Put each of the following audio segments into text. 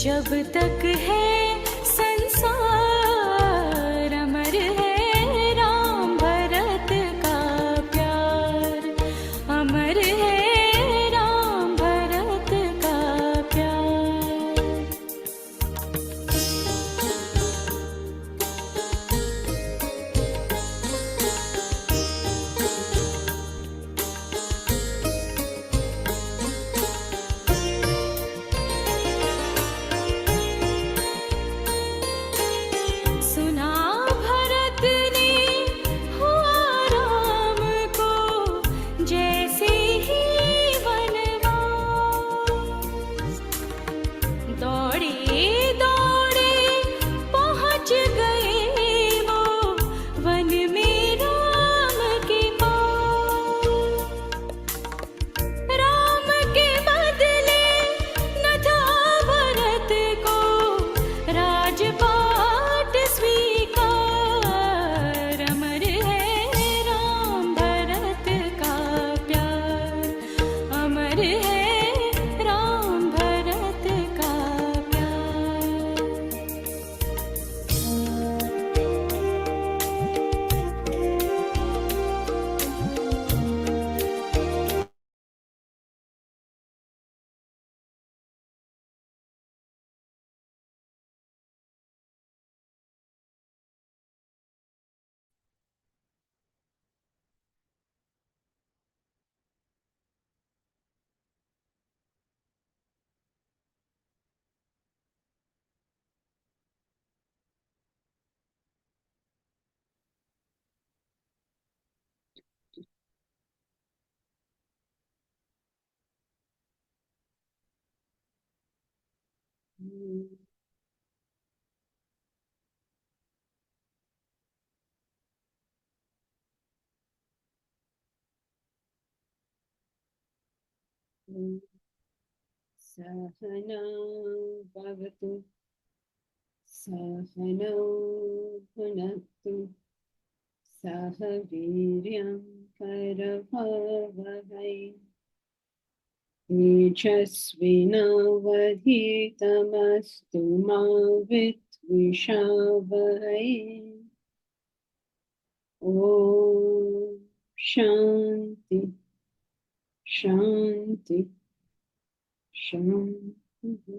जब तक है संसार अमर है राम भरत का प्यार, अमर है राम भरत का प्यार। सुना भरत ने हुआ राम को जैसे ही वनवास, दौड़े दौड़े पहुँच गए वो वन में राम के पास। राम के बदले न था भरत को राजपाट स्वीकार, अमर है राम भरत का प्यार, अमर है राम भरत का प्यार। सहना भवतु सहनौ भुनक्तु सह वीर्यं करवावहै तेजस्विनावधीतमस्तु मा विद्विषावहै। ॐ शान्ति शान्ति शान्ति।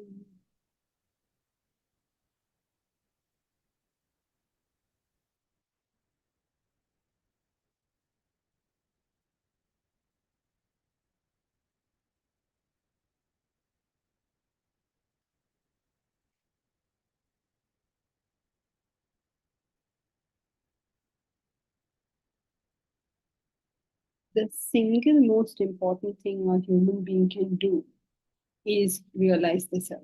The single most important thing a human being can do is realize the self.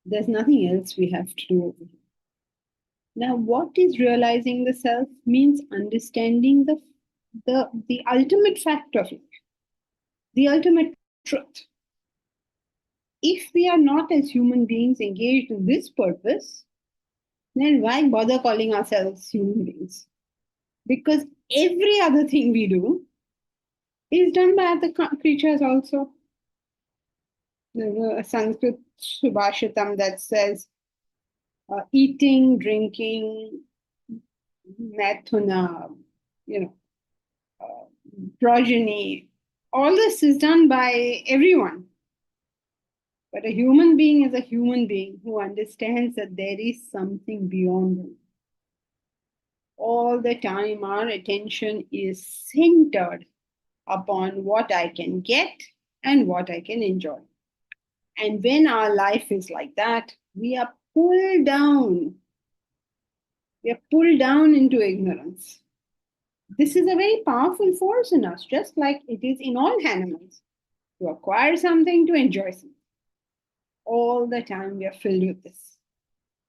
There's nothing else we have to do over here. Now, what is realizing the self means understanding the ultimate fact of it, the ultimate truth. If we are not as human beings engaged in this purpose, then why bother calling ourselves human beings? Because every other thing we do is done by other creatures also. There's a Sanskrit Subhashitam that says, eating, drinking, mathuna, progeny, all this is done by everyone. But a human being is a human being who understands that there is something beyond him. All the time, our attention is centered upon what I can get and what I can enjoy. And when our life is like that, we are pulled down. We are pulled down into ignorance. This is a very powerful force in us, just like it is in all animals. To acquire something, to enjoy something. All the time we are filled with this.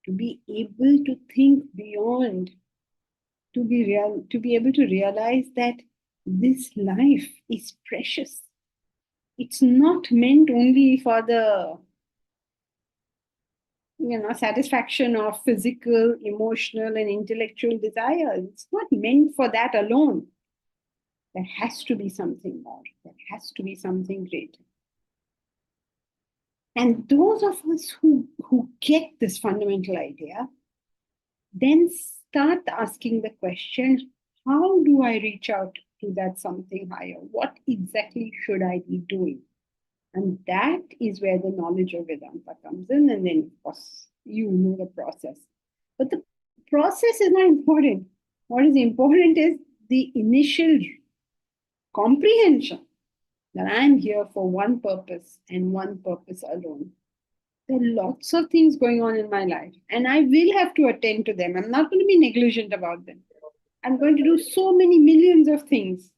To be able to think beyond, to be able to realize that this life is precious. It's not meant only for the satisfaction of physical, emotional, and intellectual desires. It's not meant for that alone. There has to be something more. There has to be something greater. And those of us who get this fundamental idea then start asking the question, how do I reach out to that something higher? What exactly should I be doing? And that is where the knowledge of Vedanta comes in. And then, of course, you know the process. But the process is not important. What is important is the initial comprehension that I'm here for one purpose and one purpose alone. There are lots of things going on in my life, and I will have to attend to them. I'm not going to be negligent about them. I'm going to do so many millions of things,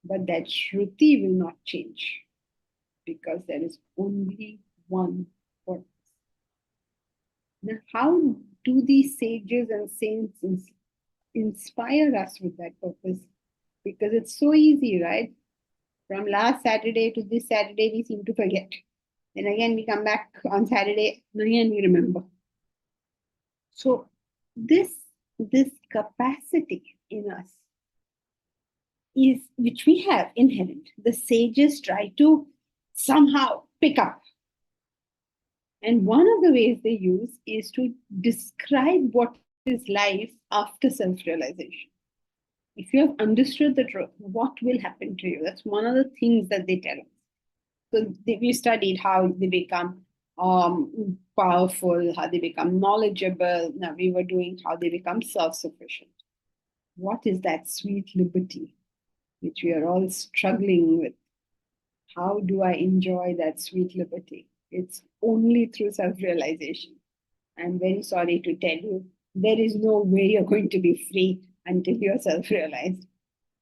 but that Shruti will not change because there is only one purpose. Now, how do these sages and saints inspire us with that purpose? Because it's so easy, right? From last Saturday to this Saturday, we seem to forget. Then again, we come back on Saturday, and again, we remember. So this capacity in us is which we have inherent. The sages try to somehow pick up. And one of the ways they use is to describe what is life after self-realization. If you have understood the truth, what will happen to you? That's one of the things that they tell us. So we studied how they become powerful, how they become knowledgeable. Now we were doing how they become self-sufficient. What is that sweet liberty which we are all struggling with? How do I enjoy that sweet liberty? It's only through self-realization. I'm very sorry to tell you, there is no way you're going to be free until you're self-realized.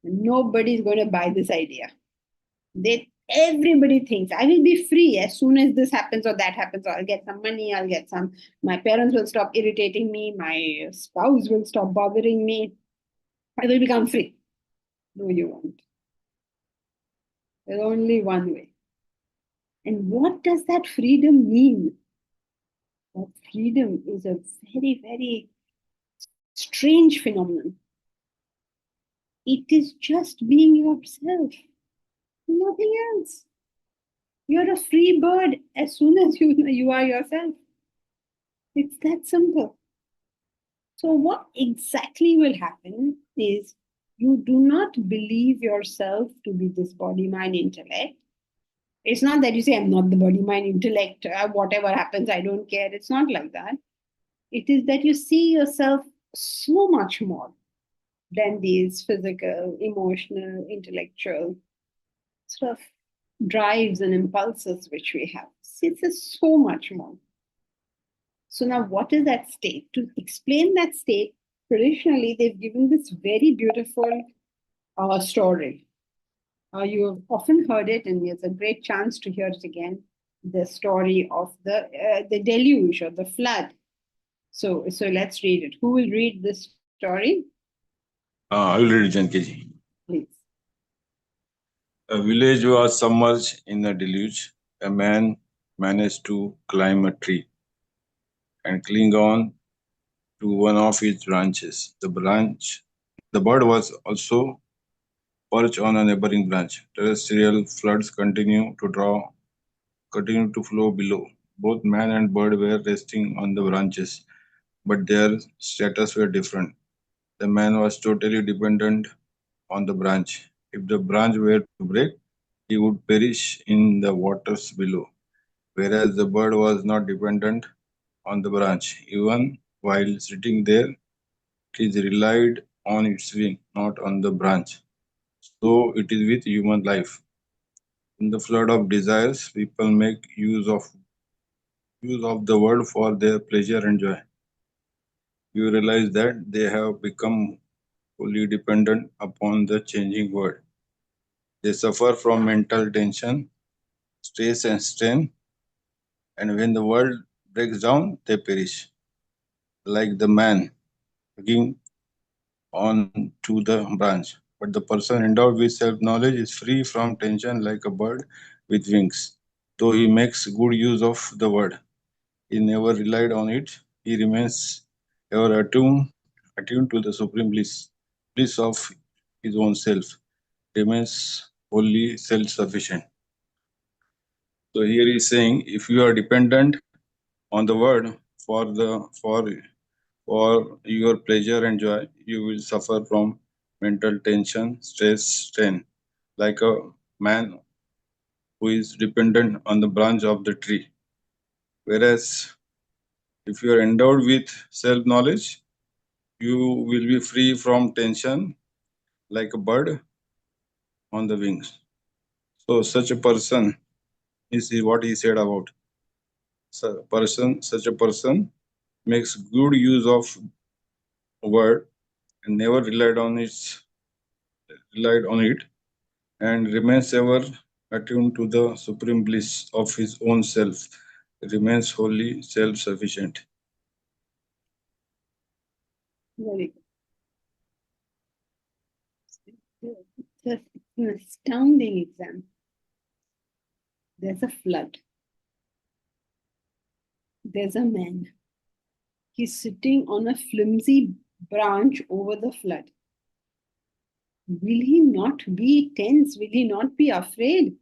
Nobody's going to buy this idea. Everybody thinks I will be free as soon as this happens or that happens, or I'll get some money, I'll get some, my parents will stop irritating me, my spouse will stop bothering me, I will become free. No, you won't. There's only one way. And what does that freedom mean? That freedom is a very, very strange phenomenon. It is just being yourself, nothing else. You're a free bird as soon as you are yourself. It's that simple. So, what exactly will happen is you do not believe yourself to be this body, mind, intellect. It's not that you say, I'm not the body, mind, intellect, whatever happens, I don't care. It's not like that. It is that you see yourself so much more than these physical, emotional, intellectual sort of drives and impulses which we have. It's so much more. So now what is that state? To explain that state, traditionally they've given this very beautiful story. You have often heard it, and it's a great chance to hear it again. The story of the deluge or the flood. So let's read it. Who will read this story? I will read it, Jankeji. Please. A village was submerged in a deluge. A man managed to climb a tree and cling on to one of its branches. The bird was also perched on a neighboring branch. Terrestrial floods continue to flow below. Both man and bird were resting on the branches, but their status were different. The man was totally dependent on the branch. If the branch were to break, he would perish in the waters below, whereas the bird was not dependent on the branch. Even while sitting there, it relied on its wing, not on the branch. So it is with human life. In the flood of desires, people make use of the world for their pleasure and joy. You realize that they have become fully dependent upon the changing world. They suffer from mental tension, stress, and strain, and when the world breaks down, they perish. Like the man hugging on to the branch. But the person endowed with self knowledge is free from tension like a bird with wings. Though he makes good use of the word, he never relied on it. He remains ever attuned to the supreme bliss of his own self, remains wholly self sufficient. So here he's saying, if you are dependent on the word for your pleasure and joy, you will suffer from mental tension, stress, strain, like a man who is dependent on the branch of the tree. Whereas if you are endowed with self knowledge, you will be free from tension like a bird on the wings. So such a person is what he said about such a person makes good use of word and never relied on it and remains ever attuned to the supreme bliss of his own self, remains wholly self-sufficient. Very good. It's an astounding example. There's a flood. There's a man. He's sitting on a flimsy branch over the flood. Will he not be tense? Will he not be afraid?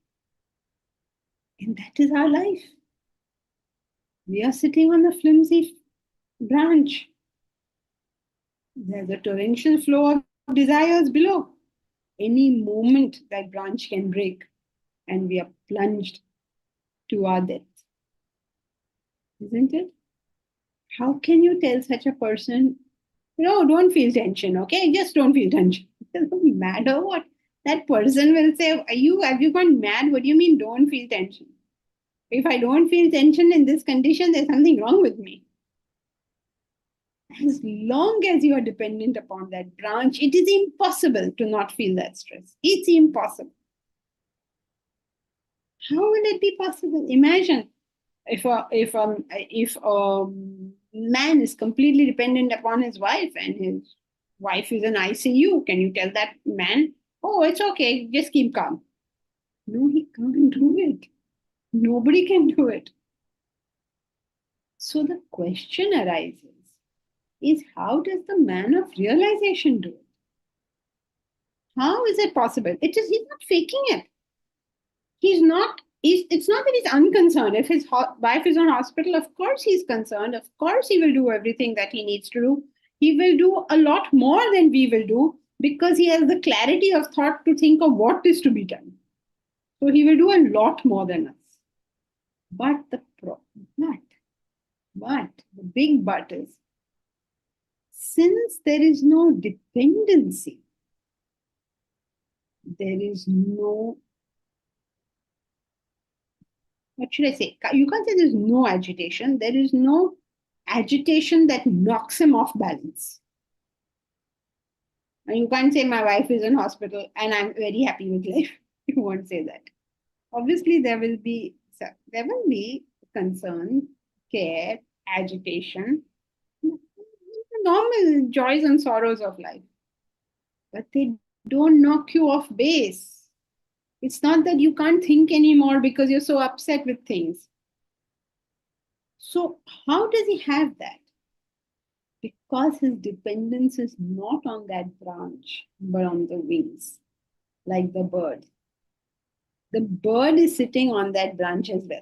And that is our life. We are sitting on a flimsy branch. There's a torrential flow of desires below. Any moment that branch can break, and we are plunged to our death. Isn't it? How can you tell such a person, no, don't feel tension, okay? Just don't feel tension. It doesn't matter what. That person will say, have you gone mad? What do you mean don't feel tension? If I don't feel tension in this condition, there's something wrong with me. As long as you are dependent upon that branch, it is impossible to not feel that stress. It's impossible. How will it be possible? Imagine if a man is completely dependent upon his wife and his wife is in ICU. Can you tell that man, oh, it's okay, just keep calm? No, he can't do it. Nobody can do it. So the question arises is, how does the man of realization do it? How is it possible? He's not faking it. It's not that he's unconcerned. If his wife is in hospital, of course he's concerned. Of course he will do everything that he needs to do. He will do a lot more than we will do because he has the clarity of thought to think of what is to be done. So he will do a lot more than us. But the big but is, since there is no dependency, there is no, what should I say? You can't say there's no agitation. There is no agitation that knocks him off balance. And you can't say my wife is in hospital and I'm very happy with life. You won't say that. Obviously, there will be concern, care, agitation, normal joys and sorrows of life. But they don't knock you off base. It's not that you can't think anymore because you're so upset with things. So how does he have that? Because his dependence is not on that branch, but on the wings, like the bird. The bird is sitting on that branch as well.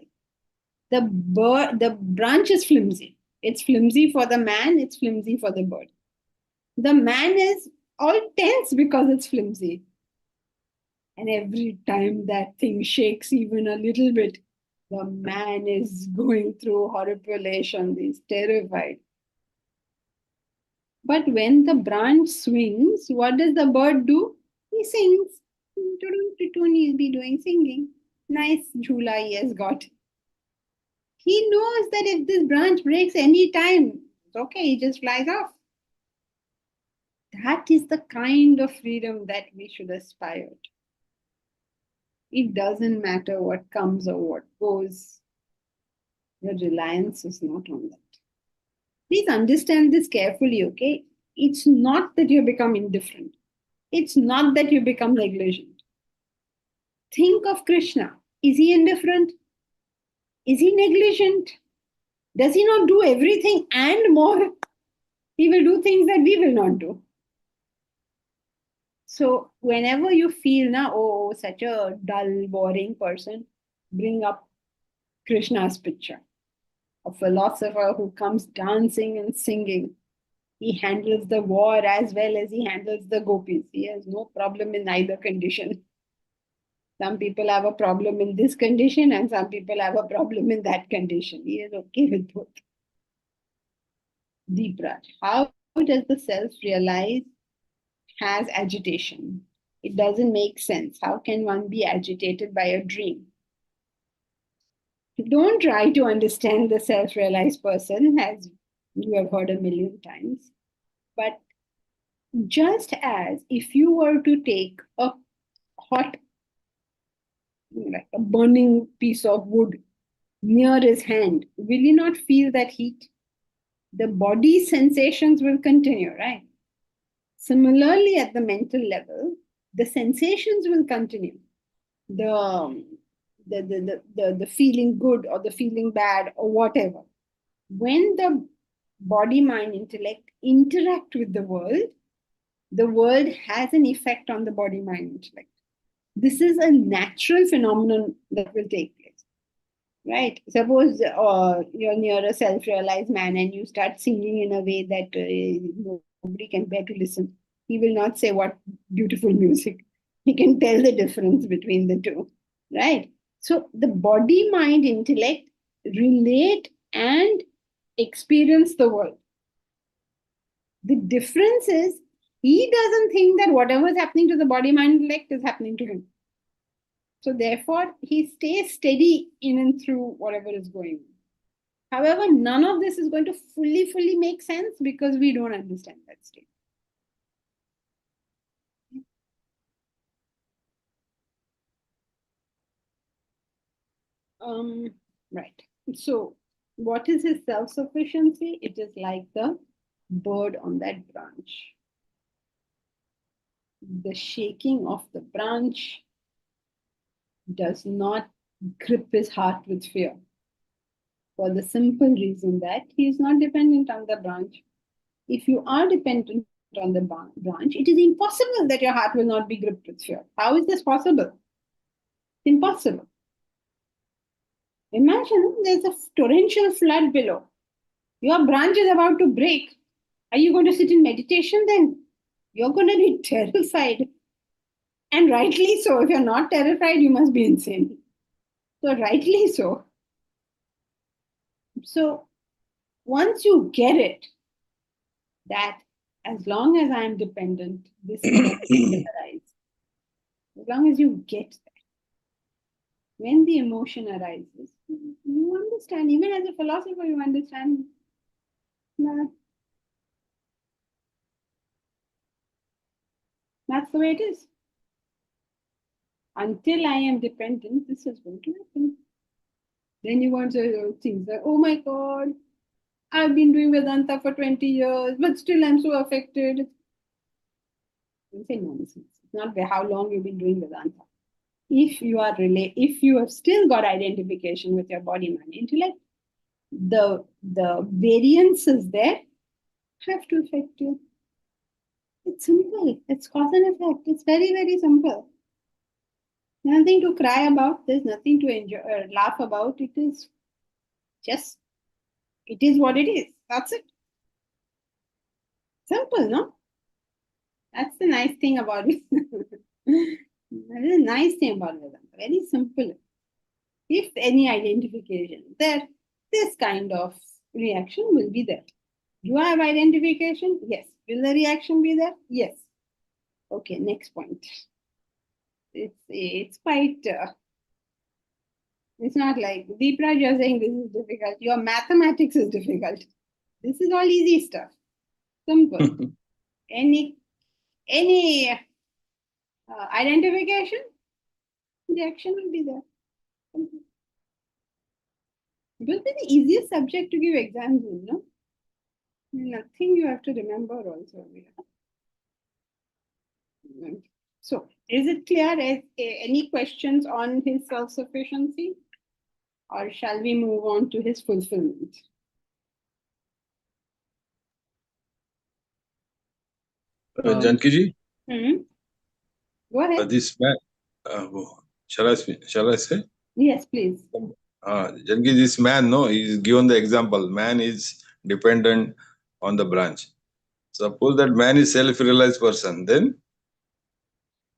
The branch is flimsy. It's flimsy for the man, it's flimsy for the bird. The man is all tense because it's flimsy. And every time that thing shakes even a little bit, the man is going through horripilation. He's terrified. But when the branch swings, what does the bird do? He sings. He'll be doing singing. Nice jhula he has got. He knows that if this branch breaks any time, it's okay, he just flies off. That is the kind of freedom that we should aspire to. It doesn't matter what comes or what goes. Your reliance is not on that. Please understand this carefully, okay? It's not that you become indifferent. It's not that you become negligent. Think of Krishna. Is he indifferent? Is he negligent? Does he not do everything and more? He will do things that we will not do. So whenever you feel, such a dull, boring person, bring up Krishna's picture. A philosopher who comes dancing and singing. He handles the war as well as he handles the gopis. He has no problem in either condition. Some people have a problem in this condition and some people have a problem in that condition. He is okay with both. Deep Raj, how does the self realize has agitation? It doesn't make sense. How can one be agitated by a dream? Don't try to understand the self realized person, as you have heard a million times. But just as if you were to take a hot, like a burning piece of wood near his hand, will you not feel that heat? The body sensations will continue, right? Similarly, at the mental level, the sensations will continue. The feeling good or the feeling bad or whatever. When the body, mind, intellect interact with the world has an effect on the body, mind, intellect. This is a natural phenomenon that will take place, right? Suppose you're near a self-realized man and you start singing in a way that nobody can bear to listen. He will not say what beautiful music. He can tell the difference between the two, right? So the body, mind, intellect relate and experience the world. The difference is he doesn't think that whatever is happening to the body, mind, intellect is happening to him. So therefore, he stays steady in and through whatever is going on. However, none of this is going to fully make sense because we don't understand that state. Right. So what is his self-sufficiency? It is like the bird on that branch. The shaking of the branch does not grip his heart with fear, for the simple reason that he is not dependent on the branch. If you are dependent on the branch, it is impossible that your heart will not be gripped with fear. How is this possible? Impossible. Imagine there's a torrential flood below. Your branch is about to break. Are you going to sit in meditation then? You're going to be terrified. And rightly so. If you're not terrified, you must be insane. So, rightly so. So, once you get it, that as long as I am dependent, this will arise. As long as you get that. When the emotion arises, you understand, even as a philosopher, you understand. That's the way it is. Until I am dependent, this is going to happen. Then you want to say things like, oh my God, I've been doing Vedanta for 20 years, but still I'm so affected. You say nonsense. It's not how long you've been doing Vedanta. If you have still got identification with your body, mind, intellect, the variances there have to affect you. It's simple. It's cause and effect. It's very simple. Nothing to cry about. There's nothing to enjoy or laugh about. It is what it is. That's it. Simple, no? That's the nice thing about it. That is a nice thing about Vedanta. Very simple. If any identification is there, this kind of reaction will be there. Do I have identification? Yes. Will the reaction be there? Yes. Okay, next point. It's quite, it's not like, Deepraj, you're saying this is difficult. Your mathematics is difficult. This is all easy stuff. Simple. Any identification, reaction will be there. Simple. It will be the easiest subject to give exams in, no? Nothing you have to remember also. So, is it clear? Any questions on his self-sufficiency? Or shall we move on to his fulfillment? Janki ji, Go ahead. this man, shall I say? Yes, please. Janki, this man, no, he is given the example. Man is dependent on the branch. Suppose that man is self-realized person, then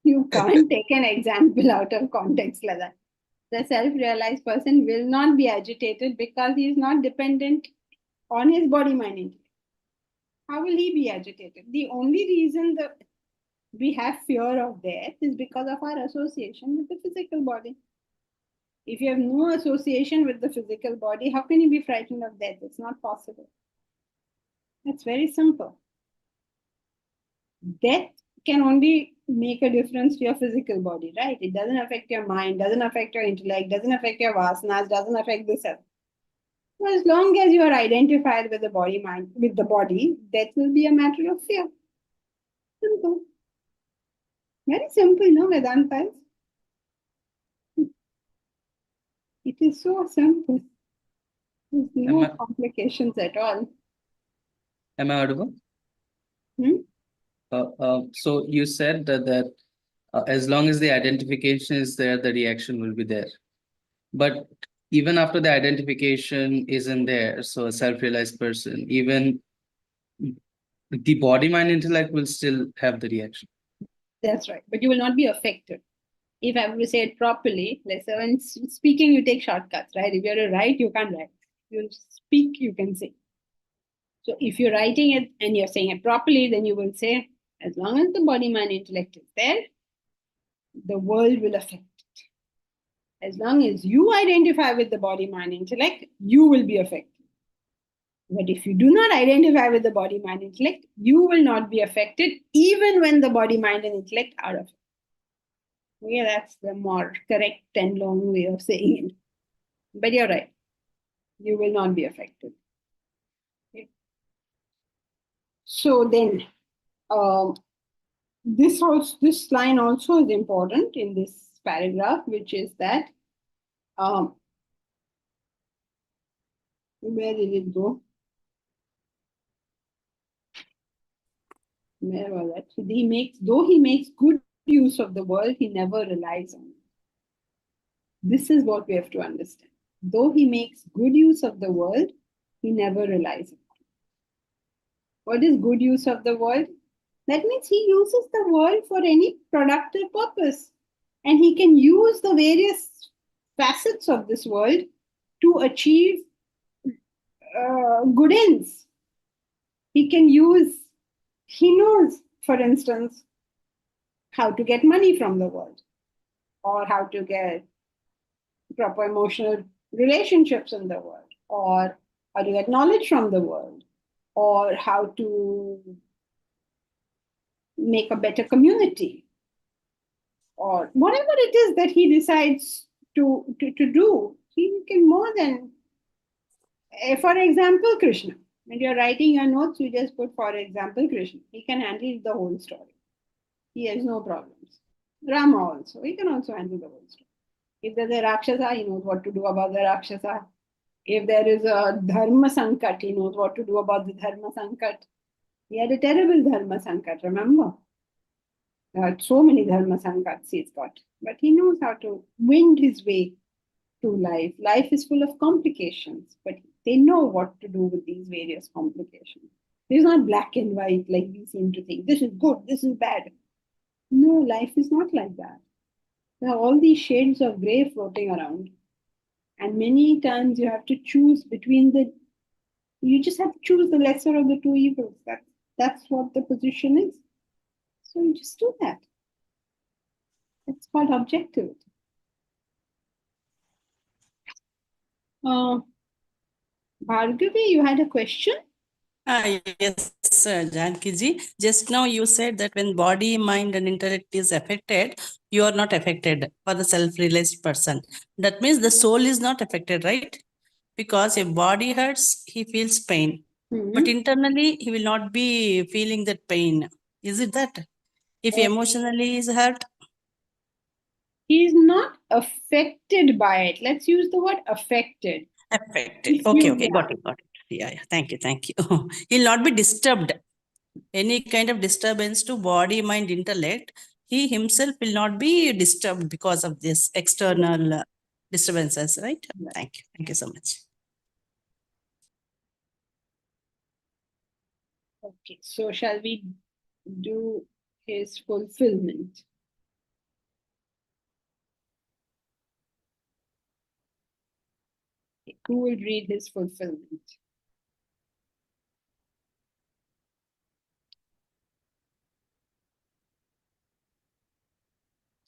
You can't take an example out of context like that. The self-realized person will not be agitated because he is not dependent on his body mind intellect. How will he be agitated? The only reason that we have fear of death is because of our association with the physical body. If you have no association with the physical body, how can you be frightened of death? It's not possible. It's very simple. Death can only make a difference to your physical body, right? It doesn't affect your mind, doesn't affect your intellect, doesn't affect your vasanas, doesn't affect the self. So as long as you are identified with the body, mind, with the body, death will be a matter of fear. Simple. Very simple, no, Vedanta is. It is so simple. There's no complications at all. Am I audible? Hmm? So you said that as long as the identification is there, the reaction will be there. But even after the identification isn't there, so a self-realized person, even the body, mind, intellect will still have the reaction. That's right. But you will not be affected. If I were to say it properly, let's say when speaking, you take shortcuts, right? If you're to write, you can't write. If you speak, you can say. So if you're writing it and you're saying it properly, then you will say, as long as the body, mind, intellect is there, the world will affect it. As long as you identify with the body, mind, intellect, you will be affected. But if you do not identify with the body, mind, intellect, you will not be affected, even when the body, mind, and intellect are affected. Yeah, that's the more correct and long way of saying it. But you're right. You will not be affected. Okay. So then, this line also is important in this paragraph, which is that where did it go? Where was that? Though he makes good use of the world, he never relies on it. This is what we have to understand. Though he makes good use of the world, he never relies on it. What is good use of the world? That means he uses the world for any productive purpose. And he can use the various facets of this world to achieve good ends. He knows, for instance, how to get money from the world, or how to get proper emotional relationships in the world, or how to get knowledge from the world, or how to make a better community, or whatever it is that he decides to do. He can more than, for example, Krishna. When you're writing your notes, you just put, for example, Krishna. He can handle the whole story. He has no problems. Rama also. He can also handle the whole story. If there's a Rakshasa, he knows what to do about the Rakshasa. If there is a Dharma Sankat, he knows what to do about the Dharma Sankat. He had a terrible Dharma Sankat, remember? So many Dharma Sankats he's got. But he knows how to wind his way to life. Life is full of complications, but they know what to do with these various complications. It's not black and white like we seem to think. This is good, this is bad. No, life is not like that. There are all these shades of gray floating around. And many times you have to choose you just have to choose the lesser of the two evils. That's what the position is. So you just do that. It's called objectivity. Bhargavi, you had a question? Yes, Janki ji. Just now you said that when body, mind, and intellect is affected, you are not affected for the self-realized person. That means the soul is not affected, right? Because if body hurts, he feels pain. But internally, he will not be feeling that pain. Is it that? If emotionally is hurt? He is not affected by it. Let's use the word affected. Affected. Okay, got it. Yeah, thank you. He'll not be disturbed. Any kind of disturbance to body, mind, intellect, he himself will not be disturbed because of this external. disturbances, right? Right. Thank you. Thank you so much. Okay, so shall we do his fulfillment? Okay, who will read his fulfillment?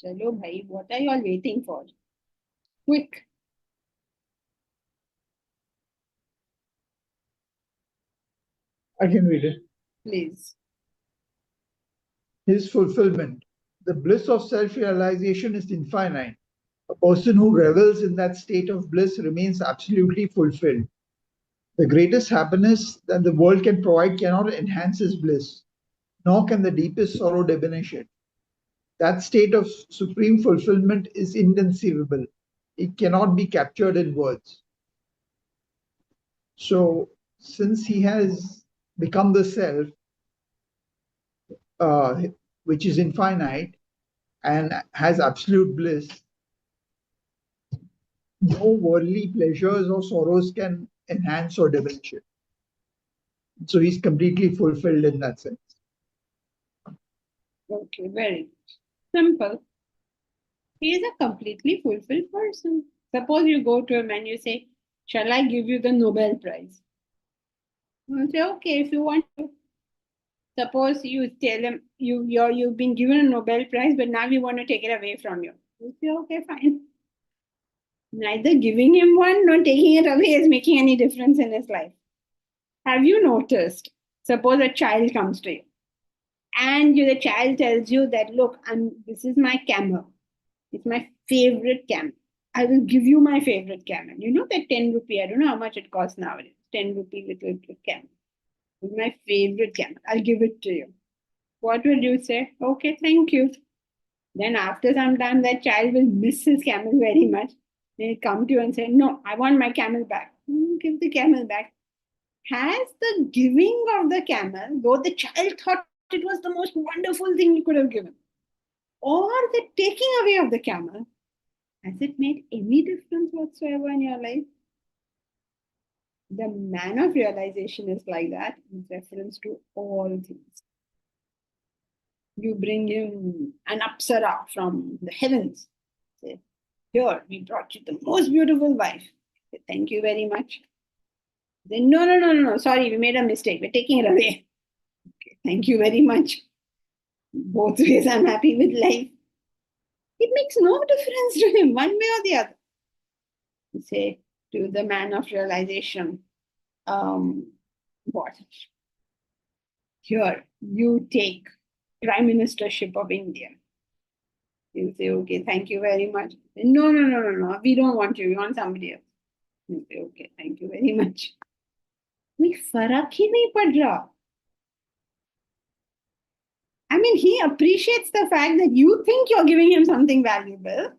Chalo bhai, what are you all waiting for? Quick, I can read it. please. His fulfillment. The bliss of self-realization is infinite. A person who revels in that state of bliss remains absolutely fulfilled. The greatest happiness that the world can provide cannot enhance his bliss, nor can the deepest sorrow diminish it. That state of supreme fulfillment is inconceivable. It cannot be captured in words. So, since he has become the self, uh, which is infinite and has absolute bliss, no worldly pleasures or sorrows can enhance or diminish it. So he's completely fulfilled in that sense. Okay, very simple. He is a completely fulfilled person. Suppose you go to him and you say, shall I give you the Nobel Prize? He'll say, okay, if you want to. Suppose you tell him you've been given a Nobel Prize, but now we want to take it away from you. He'll say, okay, fine. Neither giving him one nor taking it away is making any difference in his life. Have you noticed? Suppose a child comes to you and the child tells you that, look, this is my camel. It's my favorite camel. I will give you my favorite camel. You know that 10 rupee, I don't know how much it costs nowadays. 10 rupee little camel. It's my favorite camel. I'll give it to you. What will you say? Okay, thank you. Then after some time, that child will miss his camel very much. They'll come to you and say, no, I want my camel back. Give the camel back. Has the giving of the camel, though the child thought it was the most wonderful thing you could have given, or the taking away of the camel, has it made any difference whatsoever in your life? The man of realization is like that in reference to all things. You bring him an apsara from the heavens. Say, here, we brought you the most beautiful wife. Say, thank you very much. Then, no, sorry, we made a mistake. We're taking it away. Okay, thank you very much. Both ways, I'm happy with life. It makes no difference to him, one way or the other. You say to the man of realization, what? Here, you take Prime Ministership of India. You say, okay, thank you very much. No, we don't want you, we want somebody else. You say, okay, thank you very much. कोई फर्क ही नहीं पड़ रहा. I mean, he appreciates the fact that you think you're giving him something valuable,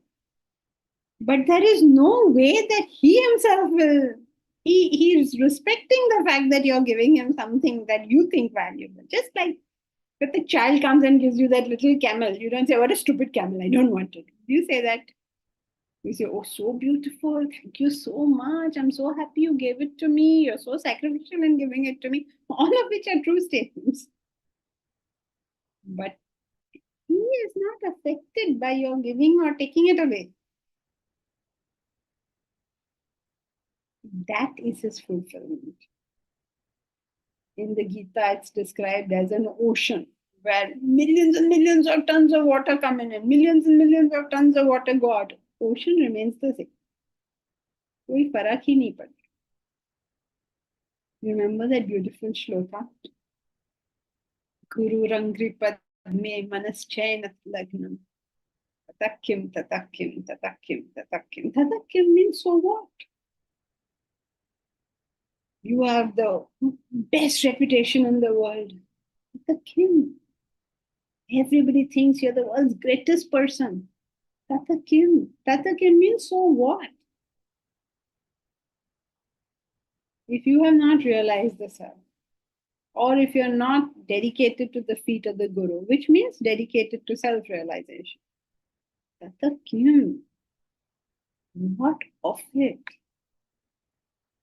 but there is no way that he himself will. He is respecting the fact that you're giving him something that you think valuable. Just like if the child comes and gives you that little camel, you don't say, what a stupid camel, I don't want it. You say that. You say, oh, so beautiful. Thank you so much. I'm so happy you gave it to me. You're so sacrificial in giving it to me. All of which are true statements. But he is not affected by your giving or taking it away. That is his fulfillment. In the Gita, it's described as an ocean where millions and millions of tons of water come in and millions and millions of tons of water go out. Ocean remains the same. कोई फर्क ही नहीं पड़ता. Remember that beautiful shloka? Guru Rangri Padme Manaschayana Lagnam. Tatakim, tatakim, tatakim, tatakim. Tatakim means so what? You have the best reputation in the world. Tatakim. Everybody thinks you're the world's greatest person. Tatakim. Tatakim means so what? If you have not realized the self, or if you're not dedicated to the feet of the Guru, which means dedicated to self-realization, Tatakim. What of it?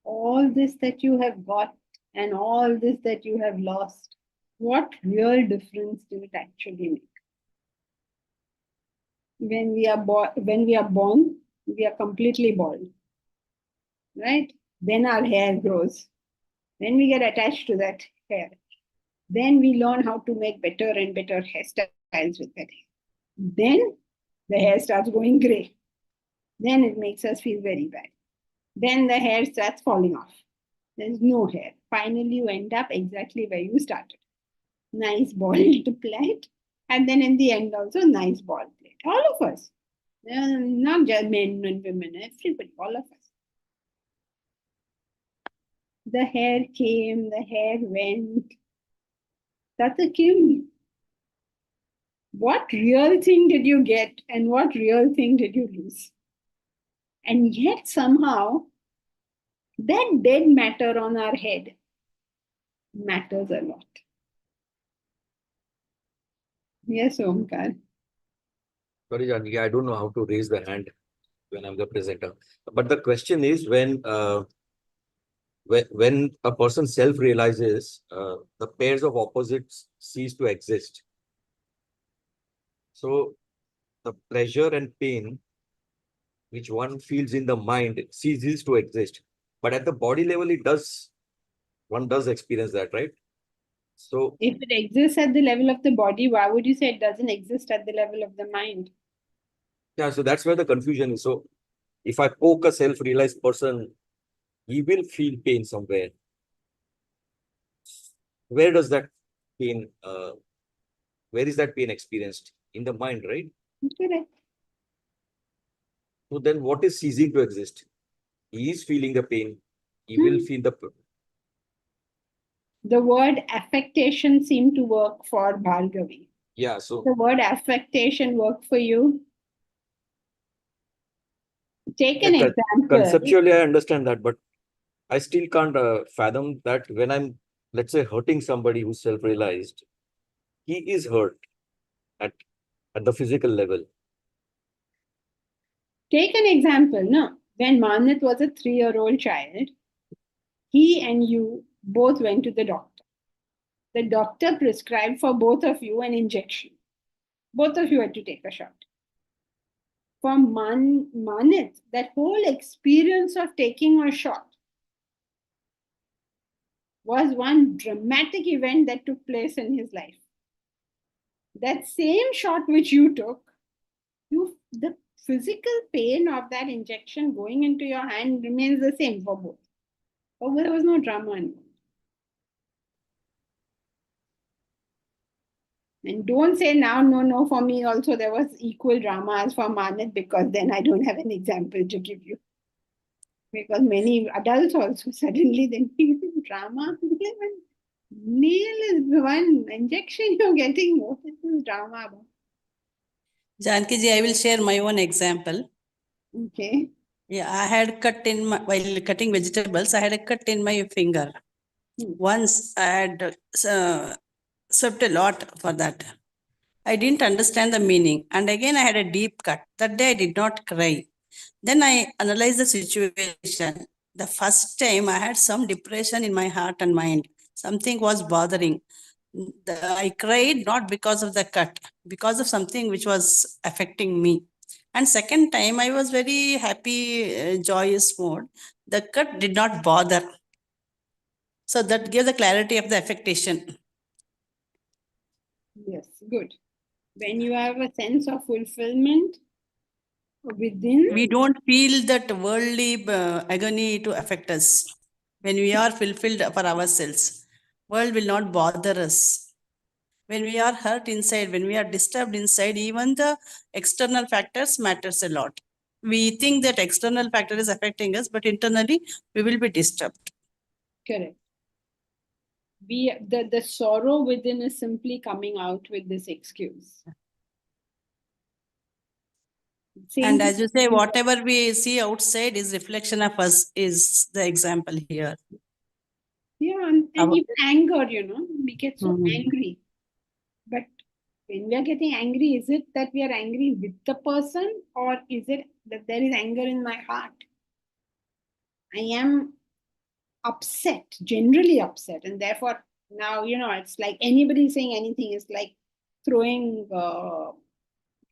All this that you have got and all this that you have lost, what real difference do it actually make? When we are born, we are completely bald, right? Then our hair grows. Then we get attached to that hair. Then we learn how to make better and better hairstyles with that hair. Then the hair starts going gray. Then it makes us feel very bad. Then the hair starts falling off. There's no hair. Finally, you end up exactly where you started. Nice bald plate. And then in the end, also nice bald plate. All of us. Not just men and women, everybody, all of us. The hair came, the hair went. That's a kim. What real thing did you get and what real thing did you lose? And yet somehow that dead matter on our head matters a lot. Yes, Omkar. Sorry, Janki, I don't know how to raise the hand when I'm the presenter. But the question is when a person self-realizes, the pairs of opposites cease to exist. So the pleasure and pain which one feels in the mind ceases to exist. But at the body level, one does experience that, right? So If it exists at the level of the body, why would you say it doesn't exist at the level of the mind? yeah, so that's where the confusion is. So if I poke a self-realized person, he will feel pain somewhere. Where does that pain, where is that pain experienced? In the mind, right? Correct. So then what is ceasing to exist? He is feeling the pain. He will feel The word affectation seemed to work for Bhargavi. yeah. So The word affectation work for you? Take an example. conceptually, I understand that, but I still can't fathom that when I'm, let's say, hurting somebody who's self-realized, he is hurt at the physical level. Take an example. No, when Manat was a 3-year-old child, he and you both went to the doctor. The doctor prescribed for both of you an injection. Both of you had to take a shot. For Manit, that whole experience of taking a shot was one dramatic event that took place in his life. That same shot which you took, the physical pain of that injection going into your hand remains the same for both. But there was no drama involved. And don't say now, no, for me also there was equal drama as for Manit, because then I don't have an example to give you. Because many adults also suddenly then drama. Nail is one injection you're getting. What is this drama about? Janki ji, I will share my own example. Okay. Yeah, I had cut in my, while cutting vegetables, I had a cut in my finger. Once I had swept a lot for that. I didn't understand the meaning. And again, I had a deep cut. That day I did not cry. Then I analyzed the situation. The first time I had some depression in my heart and mind. Something was bothering. I cried not because of the cut, because of something which was affecting me. And second time I was very happy, joyous mode. The cut did not bother. So that gave the clarity of the affectation. Yes, good. When you have a sense of fulfillment within, We don't feel that worldly agony to affect us. When we are fulfilled for ourselves, world will not bother us. When we are hurt inside, when we are disturbed inside, even the external factors matters a lot. We think that external factor is affecting us, but internally we will be disturbed. correct. The sorrow within is simply coming out with this excuse. And as you say, whatever we see outside is reflection of us, is the example here. Yeah, and even anger, we get so angry. But when we are getting angry, is it that we are angry with the person, or is it that there is anger in my heart? I am upset, generally upset, and therefore now, it's like anybody saying anything is like throwing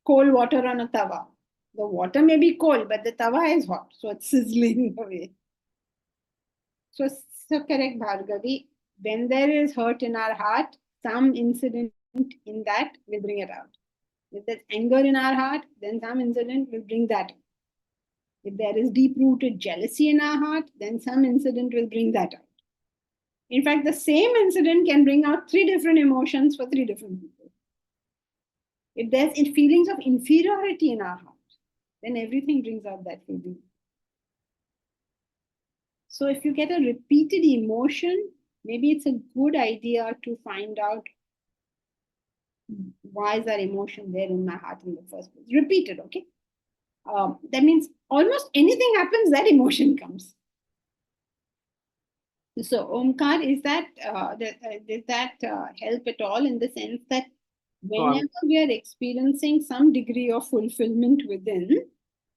cold water on a tawa. The water may be cold, but the tawa is hot, so it's sizzling away. So correct, Bhargavi. When there is hurt in our heart, some incident in that will bring it out. If there's anger in our heart, then some incident will bring that out. If there is deep-rooted jealousy in our heart, then some incident will bring that out. In fact, the same incident can bring out 3 different emotions for 3 different people. If there's feelings of inferiority in our heart, then everything brings out that feeling. So if you get a repeated emotion, maybe it's a good idea to find out why is that emotion there in my heart in the first place. Repeated, okay? That means almost anything happens, that emotion comes. So Omkar, does that help at all, in the sense that whenever we are experiencing some degree of fulfillment within,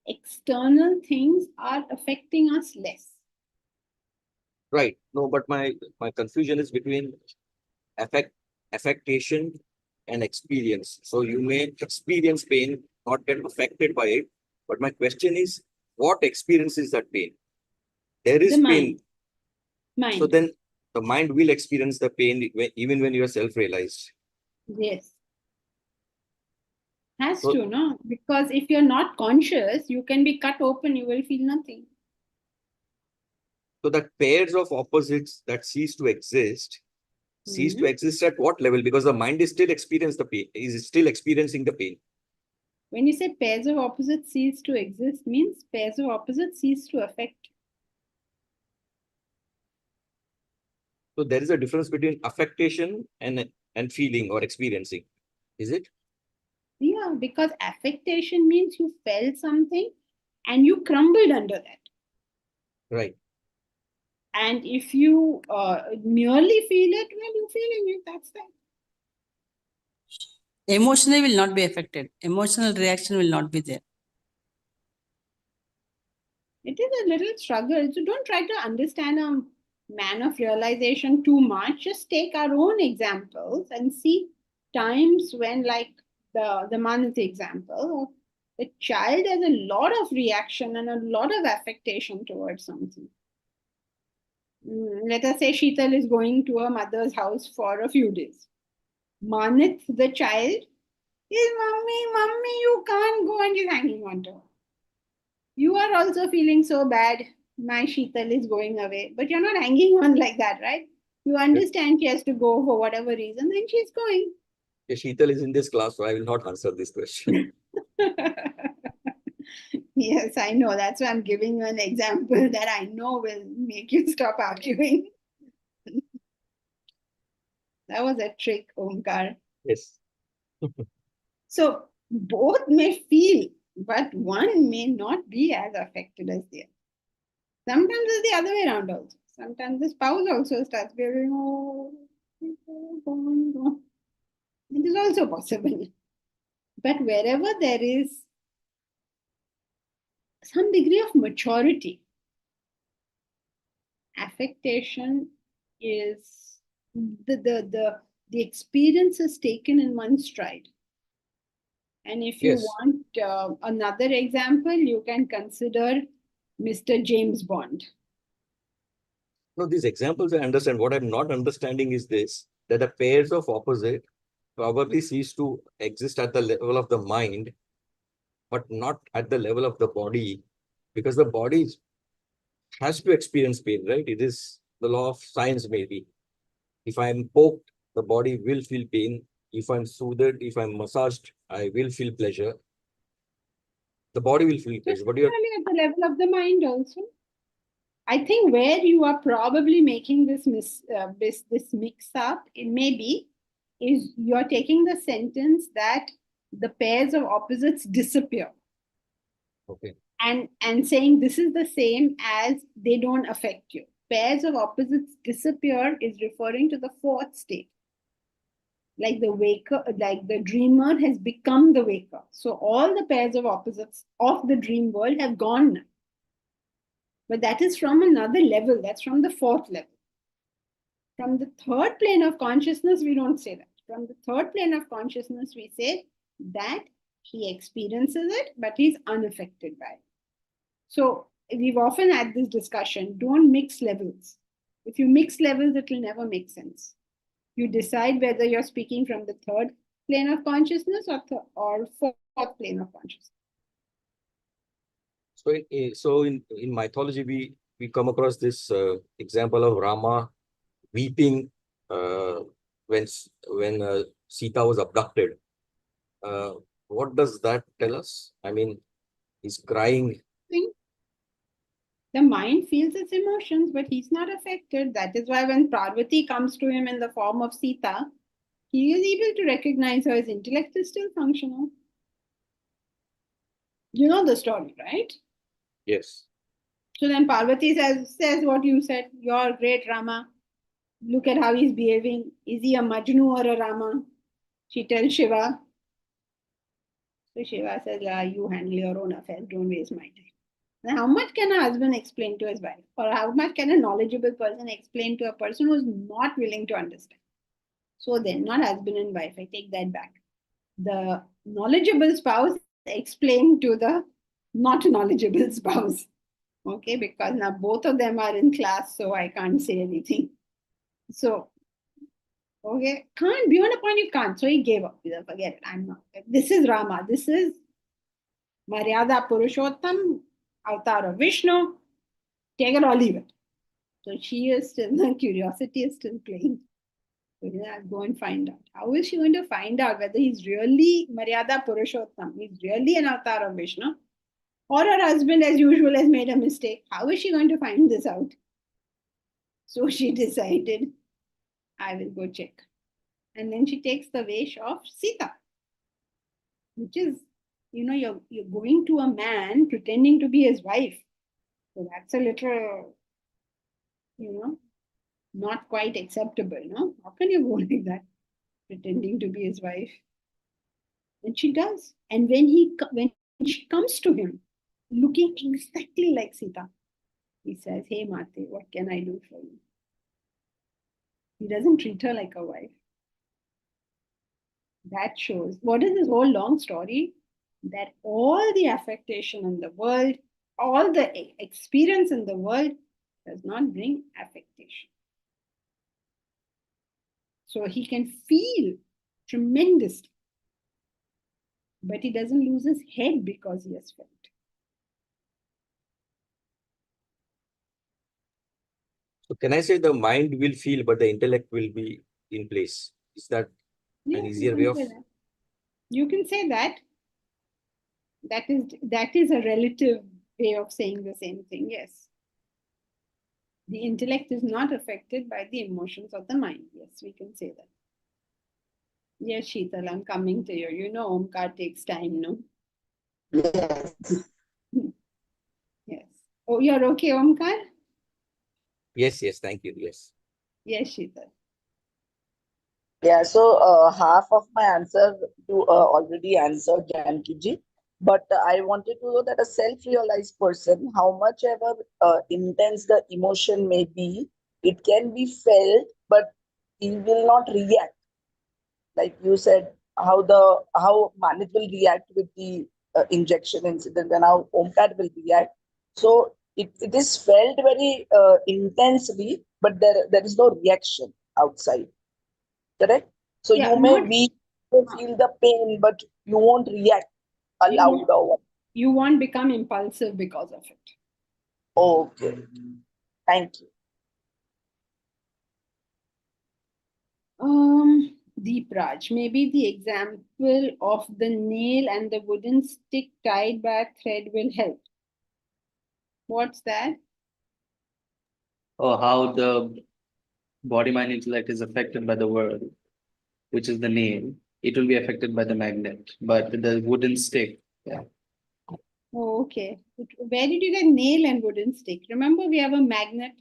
external things are affecting us less? Right. No, but my confusion is between affectation and experience. So you may experience pain, not get affected by it. But my question is, what experiences that pain? There is The pain. Mind. So then the mind will experience the pain even when you are self-realized. Yes. Has So- to, no? Because if you're not conscious, you can be cut open, you will feel nothing. So that pairs of opposites that cease to exist at what level? Because the mind is still experiencing the pain. When you say pairs of opposites cease to exist, means pairs of opposites cease to affect. So there is a difference between affectation and feeling or experiencing. Is it? Yeah, because affectation means you felt something and you crumbled under that. Right. And if you merely feel it, well, you're feeling it, that's that. Emotionally will not be affected. Emotional reaction will not be there. It is a little struggle. So don't try to understand a man of realization too much. Just take our own examples and see times when, like the Manati example, the child has a lot of reaction and a lot of affectation towards something. Let us say Sheetal is going to her mother's house for a few days. Manit, the child, is mommy, you can't go, and she's hanging on to her. You are also feeling so bad, my Sheetal is going away, but you're not hanging on like that, right? You understand she has to go for whatever reason, and she's going. Sheetal is in this class, so I will not answer this question. Yes, I know. That's why I'm giving you an example that I know will make you stop arguing. That was a trick, Omkar. Yes. So both may feel, but one may not be as affected as the other. Sometimes it's the other way around also. Sometimes the spouse also starts feeling, oh, go on. It is also possible. But wherever there is some degree of maturity, affectation is the experience is taken in one stride. And if you Yes. want another example, you can consider Mr. James Bond. No, these examples I understand. What I'm not understanding is this, that the pairs of opposite probably cease to exist at the level of the mind, but not at the level of the body, because the body has to experience pain, right? It is the law of science, maybe. If I'm poked, the body will feel pain. If I'm soothed, if I'm massaged, I will feel pleasure. The body will feel pleasure. But you're Similarly, at the level of the mind also. I think where you are probably making this mix up, it may be, is you're taking the sentence that the pairs of opposites disappear. okay. And saying this is the same as they don't affect you. Pairs of opposites disappear is referring to the fourth state. Like the waker, like the dreamer has become the waker. So all the pairs of opposites of the dream world have gone now. But that is from another level. That's from the fourth level. From the third plane of consciousness, we don't say that. From the third plane of consciousness, we say that he experiences it, but he's unaffected by it. So we've often had this discussion, don't mix levels. If you mix levels, it will never make sense. You decide whether you're speaking from the third plane of consciousness or fourth plane of consciousness. So in mythology, we come across this example of Rama weeping when Sita was abducted. What does that tell us? I mean, he's crying. The mind feels its emotions, but he's not affected. That is why when Parvati comes to him in the form of Sita, he is able to recognize her. His intellect is still functional. You know the story, right? Yes. So then Parvati says what you said. You're great, Rama. Look at how he's behaving. Is he a Majnu or a Rama? She tells Shiva. So Shiva says, you handle your own affairs. Don't waste my time. Now, how much can a husband explain to his wife? Or how much can a knowledgeable person explain to a person who's not willing to understand? So then, not husband and wife, I take that back. The knowledgeable spouse explain to the not knowledgeable spouse. Okay, because now both of them are in class, so I can't say anything. So, okay, can't, beyond a point you can't. So he gave up. He said, forget it, I'm not. This is Rama. This is Maryada Purushottam, avatar of Vishnu. Take it or leave it. So she is still, the curiosity is still playing. So yeah, go and find out. How is she going to find out whether he's really Maryada Purushottam, he's really an avatar of Vishnu, or her husband, as usual, has made a mistake? How is she going to find this out? So she decided, I will go check. And then she takes the vesh of Sita, which is, you're going to a man pretending to be his wife. So that's a little, not quite acceptable, no? How can you go like that, pretending to be his wife? And she does. And when she comes to him, looking exactly like Sita, he says, hey Mate, what can I do for you? He doesn't treat her like a wife. That shows, what is this whole long story? That all the affectation in the world, all the experience in the world does not bring affectation. So he can feel tremendously, but he doesn't lose his head because he has felt. So can I say the mind will feel, but the intellect will be in place? Is that an easier way of? You can say that. That is a relative way of saying the same thing, yes. The intellect is not affected by the emotions of the mind. Yes, we can say that. Yes, Sheetal, I'm coming to you. You know, Omkar takes time, no? Yes. Yes. Oh, you're okay, Omkar? Yes, thank you. Yes. Yes, Sheetal. Yeah, so half of my answer you already answered, Janki ji. But I wanted to know that a self-realized person, how much ever intense the emotion may be, it can be felt, but he will not react. Like you said, how Manit will react with the injection incident and how Omkar will react. So it is felt very intensely, but there is no reaction outside. Correct? So Yeah, you may feel the pain, but you won't react aloud or what. You won't become impulsive because of it. Okay. Thank you. Deep Raj, maybe the example of the nail and the wooden stick tied by a thread will help. What's that? Or how the body, mind, intellect is affected by the world, which is the nail. It will be affected by the magnet, but the wooden stick, yeah. Oh, okay. Where did you get nail and wooden stick? Remember, we have a magnet.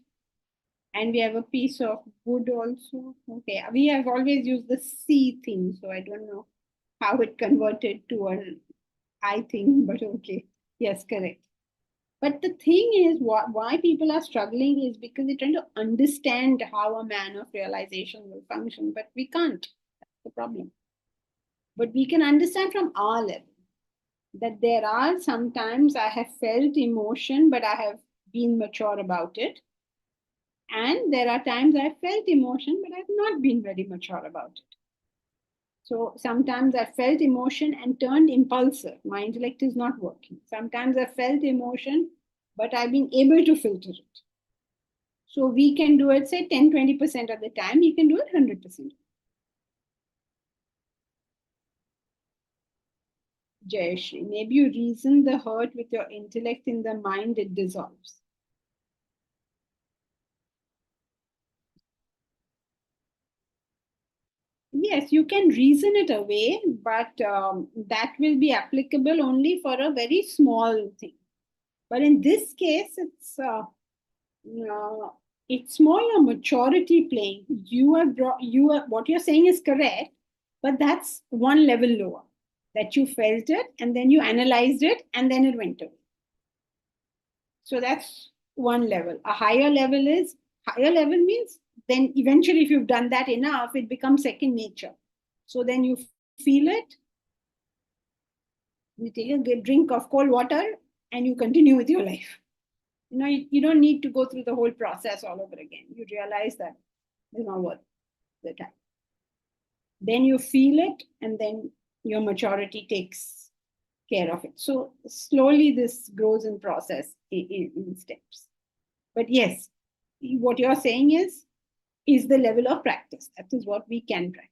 And we have a piece of wood also. Okay, we have always used the C thing, so I don't know how it converted to an I thing, but okay. Yes, correct. But the thing is, why people are struggling is because they're trying to understand how a man of realization will function, but we can't. That's the problem. But we can understand from our level that there are sometimes I have felt emotion, but I have been mature about it. And there are times I felt emotion, but I've not been very mature about it. So sometimes I felt emotion and turned impulsive. My intellect is not working. Sometimes I felt emotion, but I've been able to filter it. So we can do it, say 10-20% of the time, you can do it 100%. Jayashri, maybe you reason the hurt with your intellect, in the mind it dissolves. Yes, you can reason it away, but that will be applicable only for a very small thing. But in this case, it's more your maturity playing. What you're saying is correct, but that's one level lower. That you felt it and then you analyzed it and then it went away. So that's one level. A higher level means then eventually if you've done that enough, it becomes second nature. So then you feel it, you take a good drink of cold water and you continue with your life. You don't need to go through the whole process all over again. You realize that it's not worth the time. Then you feel it and then your maturity takes care of it. So slowly this grows in process in steps. But yes, what you're saying is the level of practice. That is what we can practice.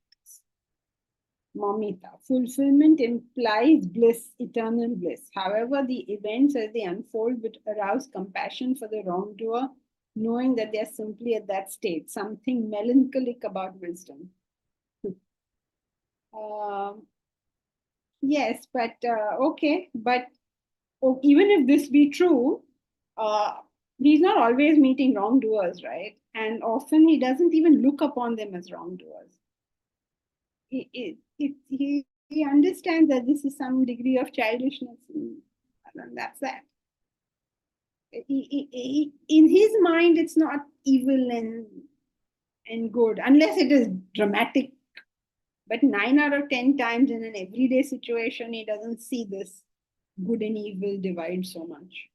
Mamita, fulfillment implies bliss, eternal bliss. However, the events as they unfold would arouse compassion for the wrongdoer, knowing that they are simply at that state, something melancholic about wisdom. Yes, but okay, but even if this be true, he's not always meeting wrongdoers, right? And often he doesn't even look upon them as wrongdoers. He understands that this is some degree of childishness, and that's that. In his mind, it's not evil and good, unless it is dramatic. But 9 out of 10 times in an everyday situation, he doesn't see this good and evil divide so much.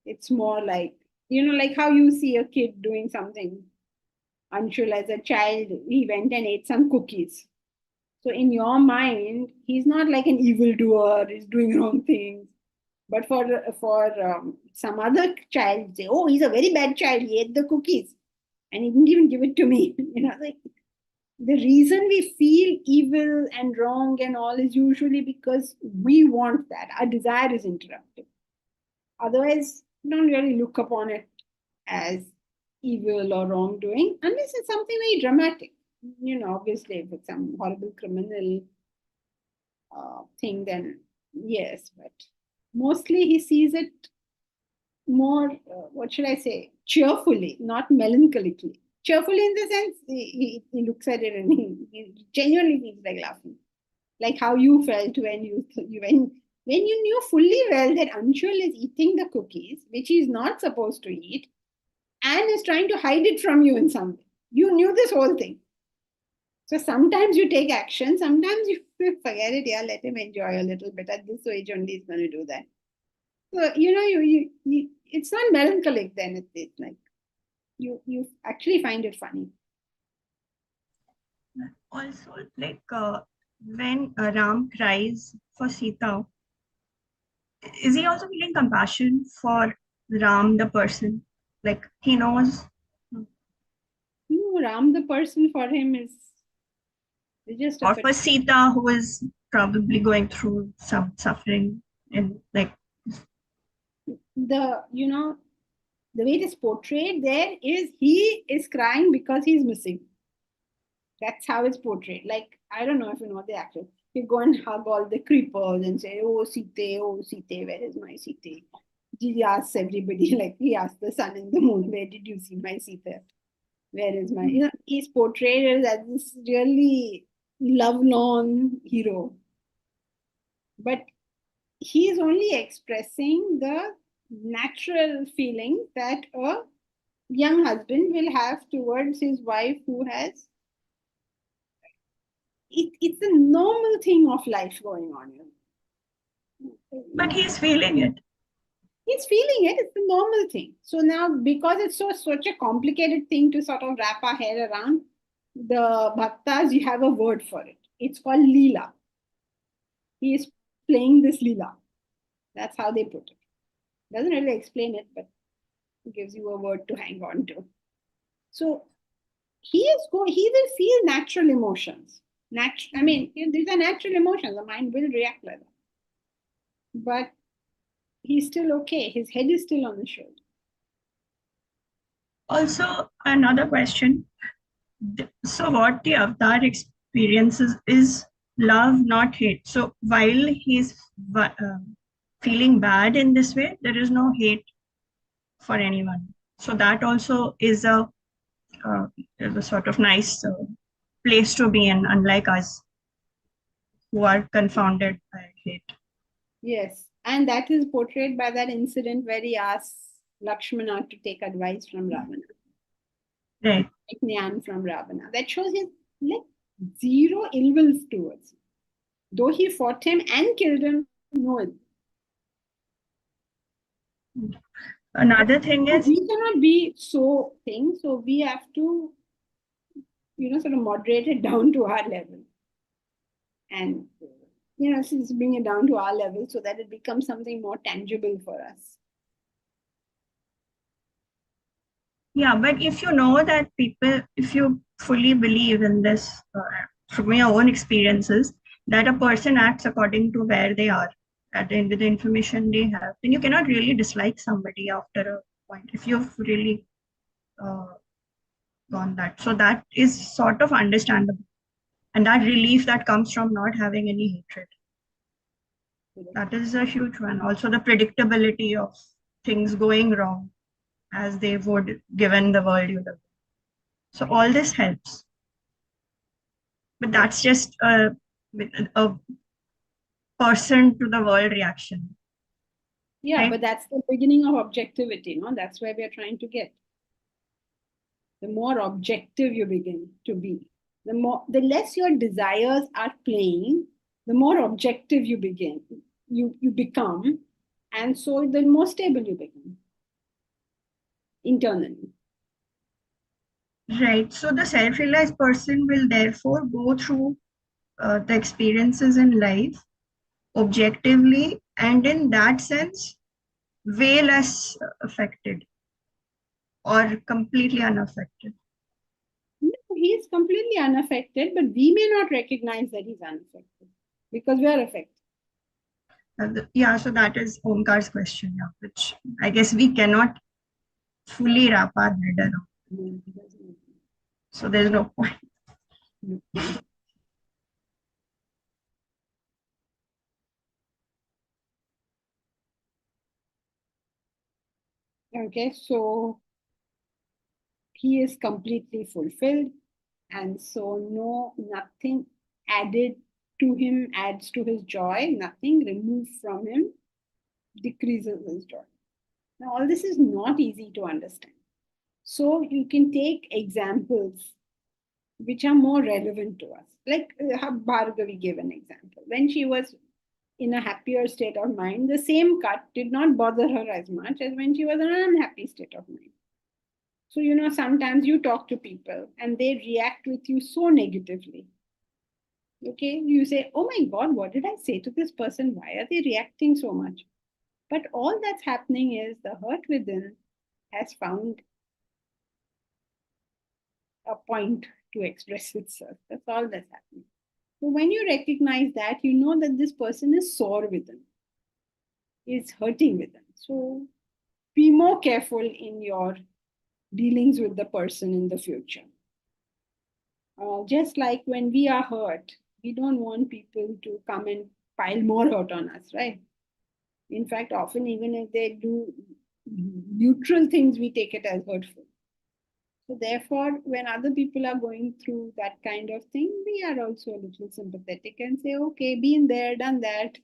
It's more like, like how you see a kid doing something. Anshul, as a child, he went and ate some cookies. So in your mind, he's not like an evildoer, he's doing wrong things. But for some other child, say, oh, he's a very bad child, he ate the cookies. And he didn't even give it to me. Like the reason we feel evil and wrong and all is usually because we want that. Our desire is interrupted. Otherwise, don't really look upon it as evil or wrongdoing, unless it's something very dramatic. Obviously, if it's some horrible criminal thing, then yes, but mostly he sees it more, what should I say, cheerfully, not melancholically. Cheerfully in the sense, he looks at it and he genuinely feels like laughing. Like how you felt when you knew fully well that Anshul is eating the cookies, which he's not supposed to eat, and is trying to hide it from you in some way. You knew this whole thing. So sometimes you take action, sometimes you forget it. Yeah, let him enjoy a little bit. At this age only he's going to do that. So you it's not melancholic then. It's like you actually find it funny. Also, like when Ram cries for Sita, is he also feeling compassion for Ram the person? Like he knows. No, Ram the person for him is just Or for Sita, who is probably going through some suffering, and like the way it is portrayed there is he is crying because he's missing. That's how it's portrayed. Like, I don't know if you know the actor. You go and hug all the creepers and say, oh Sita, where is my Sita? He asks everybody, like he asks the sun and the moon, where did you see my Sita? Where is my, you know, he's portrayed as this really lovelorn hero. But he is only expressing the natural feeling that a young husband will have towards his wife who has, it's a normal thing of life going on. But he's feeling it. He's feeling it, it's a normal thing. So now, because it's such a complicated thing to sort of wrap our head around, the bhaktas, you have a word for it. It's called Leela. He is playing this Leela. That's how they put it. Doesn't really explain it, but it gives you a word to hang on to. So he will feel natural emotions. I mean, these are natural emotions. The mind will react like that. But he's still okay. His head is still on the shoulder. Also, another question. So what the avatar experiences is love, not hate. So while he's feeling bad in this way, there is no hate for anyone. So that also is a sort of nice place to be in, unlike us who are confounded by hate. Yes, and that is portrayed by that incident where he asks Lakshmana to take advice from Ravana. Right. Take Jnana from Ravana. That shows his like zero ill will towards him. Though he fought him and killed him, no ill. Another thing is, we cannot be so things, so we have to, sort of moderate it down to our level. And, since bring it down to our level so that it becomes something more tangible for us. yeah, but if you know that people, if you fully believe in this, from your own experiences, that a person acts according to where they are, with the information they have, then you cannot really dislike somebody after a point if you've really gone that. So that is sort of understandable. And that relief that comes from not having any hatred. That is a huge one. Also, the predictability of things going wrong as they would given the world you live. So all this helps. But that's just a person to the world reaction. Yeah, right? but that's the beginning of objectivity, no? That's where we are trying to get. The more objective you begin to be, the less your desires are playing, the more objective you become, and so the more stable you become internally. Right. So the self-realized person will therefore go through the experiences in life objectively, and in that sense, way less affected or completely unaffected. No, he is completely unaffected, but we may not recognize that he's unaffected because we are affected. Yeah, so that is Omkar's question, yeah, which I guess we cannot fully wrap our head around. No, So there's no point. no. Okay, so he is completely fulfilled, and so nothing added to him adds to his joy, nothing removed from him decreases his joy. Now, all this is not easy to understand. So you can take examples which are more relevant to us. Like Bhargavi gave an example. When she was in a happier state of mind, the same cut did not bother her as much as when she was in an unhappy state of mind. So, sometimes you talk to people and they react with you so negatively. Okay, you say, oh my God, what did I say to this person? Why are they reacting so much? But all that's happening is the hurt within has found a point to express itself. That's all that's happening. So when you recognize that, you know that this person is sore within, is hurting within. So be more careful in your dealings with the person in the future. Just like when we are hurt, we don't want people to come and pile more hurt on us, right? In fact, often even if they do neutral things, we take it as hurtful. So therefore, when other people are going through that kind of thing, we are also a little sympathetic and say, okay, been there, done that.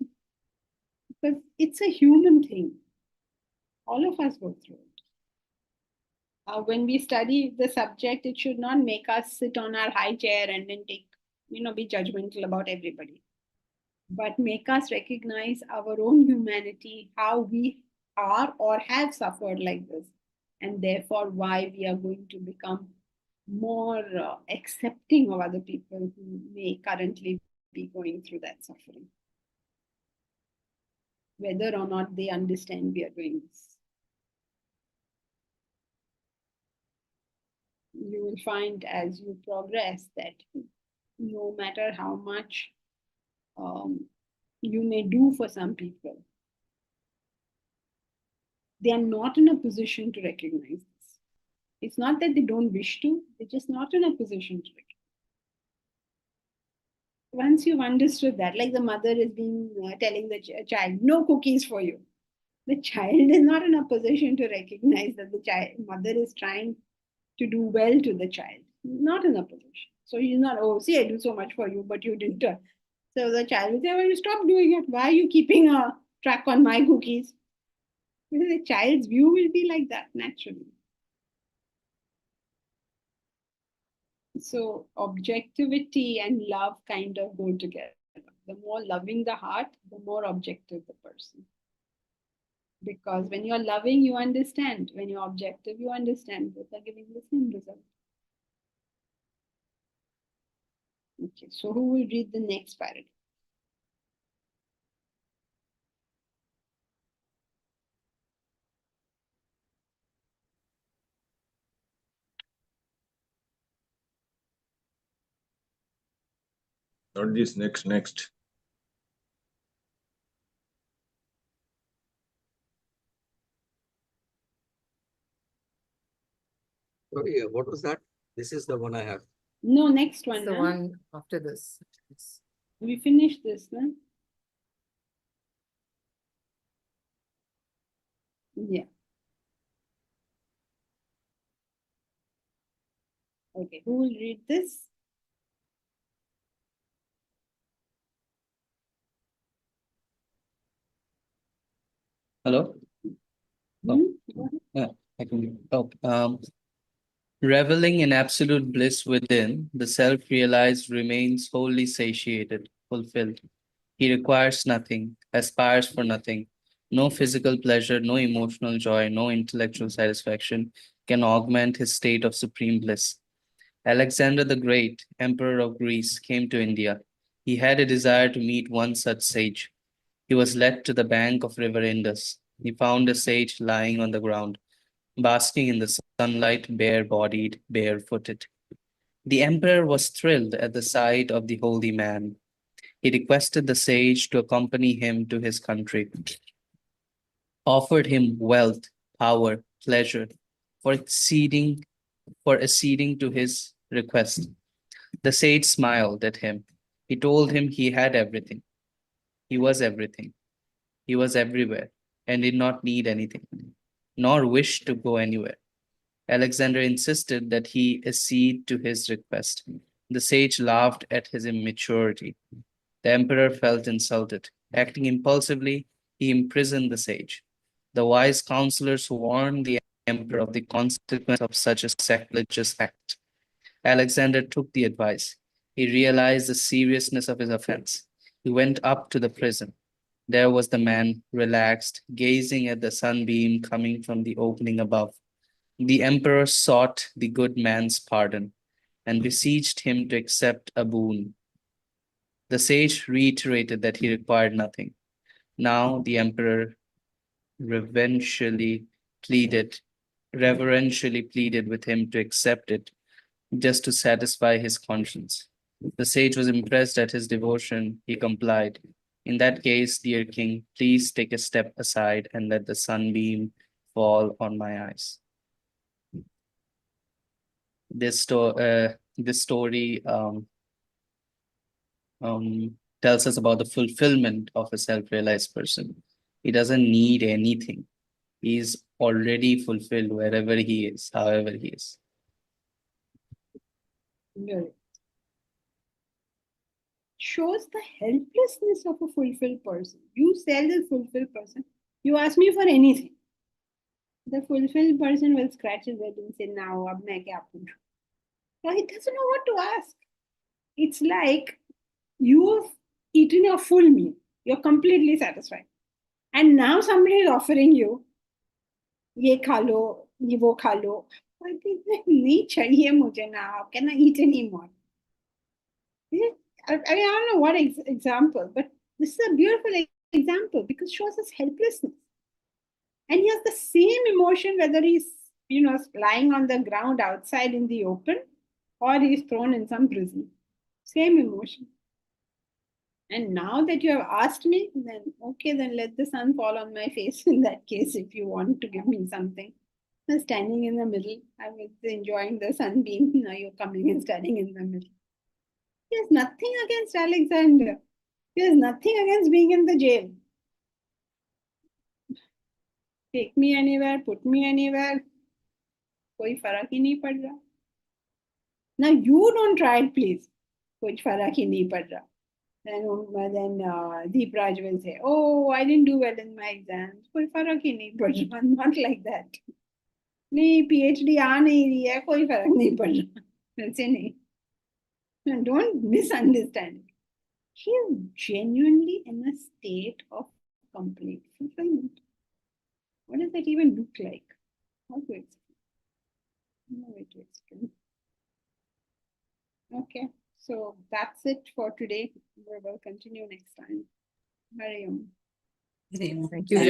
Because it's a human thing. All of us go through it. When we study the subject, it should not make us sit on our high chair and then take, be judgmental about everybody, but make us recognize our own humanity, how we are or have suffered like this, and therefore why we are going to become more accepting of other people who may currently be going through that suffering, whether or not they understand we are doing this. You will find as you progress that no matter how much you may do for some people, they are not in a position to recognize this. It's not that they don't wish to, they're just not in a position to recognize. Once you've understood that, like the mother is being telling the child, no cookies for you. The child is not in a position to recognize that the mother is trying to do well to the child. Not in a position. So he's not, oh, see, I do so much for you, but you didn't. So the child will say, well, you stop doing it. Why are you keeping a track on my cookies? Because the child's view will be like that naturally. So objectivity and love kind of go together. The more loving the heart, the more objective the person. Because when you're loving, you understand. When you're objective, you understand. Both are giving the same result. Okay, so who will read the next paragraph? Not this, next. Sorry, what was that? This is the one I have. No, next one. It's the huh? one after this. It's- We finished this, no? Yeah. Okay, who will read this? Hello? Hmm? Yeah, I can. Oh, reveling in absolute bliss within, the self-realized remains wholly satiated, fulfilled. He requires nothing, aspires for nothing. No physical pleasure, no emotional joy, no intellectual satisfaction can augment his state of supreme bliss. Alexander the Great, Emperor of Greece, came to India. He had a desire to meet one such sage. He was led to the bank of river Indus. He found a sage lying on the ground, basking in the sunlight, bare-bodied, barefooted. The emperor was thrilled at the sight of the holy man. He requested the sage to accompany him to his country, offered him wealth, power, pleasure for acceding to his request. The sage smiled at him. He told him he had everything. He was everything. He was everywhere and did not need anything, nor wish to go anywhere. Alexander insisted that he accede to his request. The sage laughed at his immaturity. The emperor felt insulted. Acting impulsively, he imprisoned the sage. The wise counselors warned the emperor of the consequence of such a sacrilegious act. Alexander took the advice. He realized the seriousness of his offense. He went up to the prison. There was the man, relaxed, gazing at the sunbeam coming from the opening above. The emperor sought the good man's pardon and beseeched him to accept a boon. The sage reiterated that he required nothing. Now the emperor reverentially pleaded with him to accept it just to satisfy his conscience. The sage was impressed at his devotion. He complied. In that case, dear king, please take a step aside and let the sunbeam fall on my eyes. This story tells us about the fulfillment of a self-realized person. He doesn't need anything. He's already fulfilled wherever he is, however he is. Very. Shows the helplessness of a fulfilled person. You sell a fulfilled person. You ask me for anything. The fulfilled person will scratch his head and say, "Now, ab main kya poochhu?" He doesn't know what to ask. It's like you've eaten your full meal. You're completely satisfied. And now somebody is offering you, "Ye kha lo, ye wo kha lo." Nahi chahiye mujhe now. How can I eat anymore? I don't know what example, but this is a beautiful example because it shows us helplessness. And he has the same emotion whether he's, lying on the ground outside in the open or he's thrown in some prison. Same emotion. And now that you have asked me, then okay, then let the sun fall on my face in that case if you want to give me something. I'm standing in the middle, I was enjoying the sunbeam. Now you're coming and standing in the middle. He has nothing against Alexander. He has nothing against being in the jail. Take me anywhere, put me anywhere. कोई फर्क ही नहीं पड़ रहा. Now you don't try it, please. कुछ फर्क ही नहीं पड़ रहा. Then Deepraj will say, "Oh, I didn't do well in my exams. कोई फर्क ही नहीं पड़ रहा." Not like that. नहीं, PhD आ नहीं रही है, कोई फर्क नहीं पड़ रहा. वैसे नहीं. Don't misunderstand. He is genuinely in a state of complete fulfillment. What does that even look like? How to explain? No way to explain. Okay, so that's it for today. We will continue next time. Hari Om. Thank you.